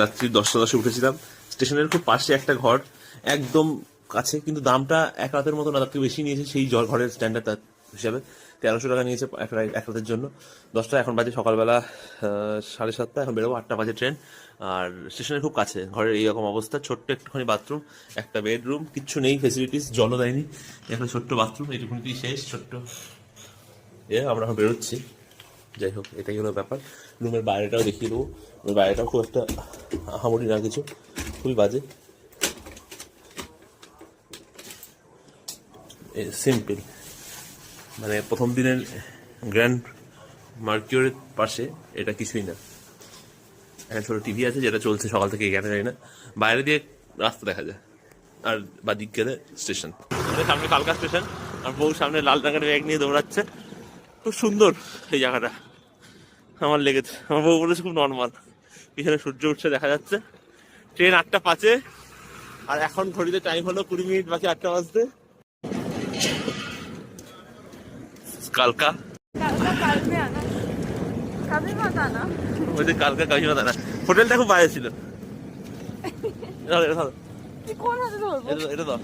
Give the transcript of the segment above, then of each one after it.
রাত্রি 10টা উঠেছিলাম। স্টেশনের খুব পাশে একটা ঘর, একদম কাছে, কিন্তু দামটা এক রাতের মতো না, তার থেকে বেশি নিয়েছে সেই ঘরের স্ট্যান্ডার্ড তার হিসাবে। 1300 টাকা নিয়েছে এক রাতের জন্য। 10টা, এখন বাজে সকালবেলা 7:30। এখন বেরোবো, 8টা বাজে ট্রেন। আর স্টেশনের খুব কাছে ঘরের এইরকম অবস্থা, ছোট্ট একটুখানি বাথরুম, একটা বেডরুম, কিচ্ছু নেই ফেসিলিটিস, জলও দেয়নি, একটা ছোট্ট বাথরুম, এইটুকুনিতেই শেষ। ছোট্ট আমরা এখন বেরোচ্ছি। যাই হোক, এটাই হলো ব্যাপার। রুমের বাইরেটাও দেখিয়ে দেবো। রুমের বাইরেটাও খুব একটা আহামরি না কিছু, খুবই বাজে, সিম্পল। মানে প্রথম দিনের গ্র্যান্ড মার্কিউরের পাশে এটা কিছুই না। একটা ছোটো টিভি আছে যেটা চলছে সকাল থেকে, এখানে যাই না, বাইরে দিয়ে রাস্তা দেখা যায়, আর বাদিক গেলে স্টেশন। সামনে কালকা স্টেশন, আর বউ সামনে লাল রঙের ব্যাগ নিয়ে দৌড়াচ্ছে। খুব সুন্দর এই জায়গাটা, আমার লেগেছে। আমার বউ বলেছে খুব নর্মাল। পিছনে সূর্য উঠছে দেখা যাচ্ছে। ট্রেন 8টা 5-এ, আর এখন ঘড়িতে টাইম হলো 20 মিনিট বাকি 8টা বাজতে। কালকা ওই যে কালকা কাবিমা দানা, হোটেলটা খুব বাজে ছিল। এটা দাও,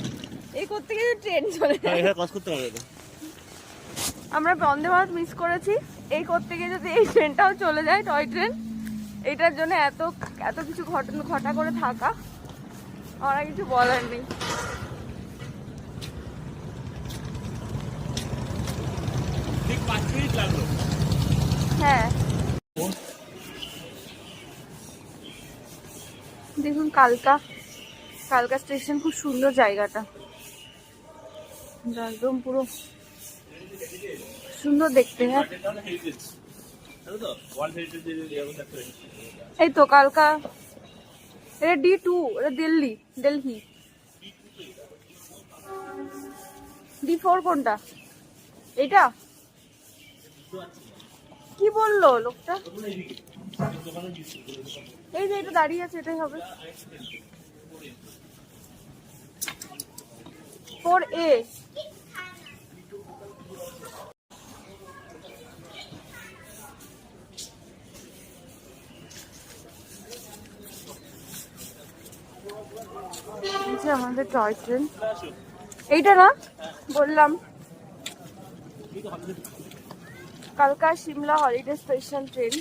এই করতে গিয়ে ট্রেন চলে যায়। এখানে কাজ করতে হবে। আমরা বন্দে ভারত মিস করেছি, এই করতে গিয়ে যদি এই ট্রেনটাও চলে যায়, টয় ট্রেন, এটার জন্য এত এত কিছু ঘটা করে থাকা, আমার আর কিছু বলার নেই। ঠিক 5 মিনিট লাগলো। হ্যাঁ, দেখুন কালকা স্টেশন, খুব সুন্দর জায়গাটা, একদম পুরো সুন্দর দেখতে। হ্যাঁ, এই তো কালকা, এটা D2, এটা দিল্লি। D4 কোনটা? এটা কি বললো লোকটা? এই যে এটা দাঁড়িয়ে আছে, এটাই হবে 4A। আমাদের টয় ট্রেন এইটা না, বললাম কালকা শিমলা হলিডে স্পেশাল ট্রেন।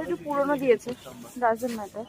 একটু পুরনো দিয়েছে, ডাজন্ট ম্যাটার।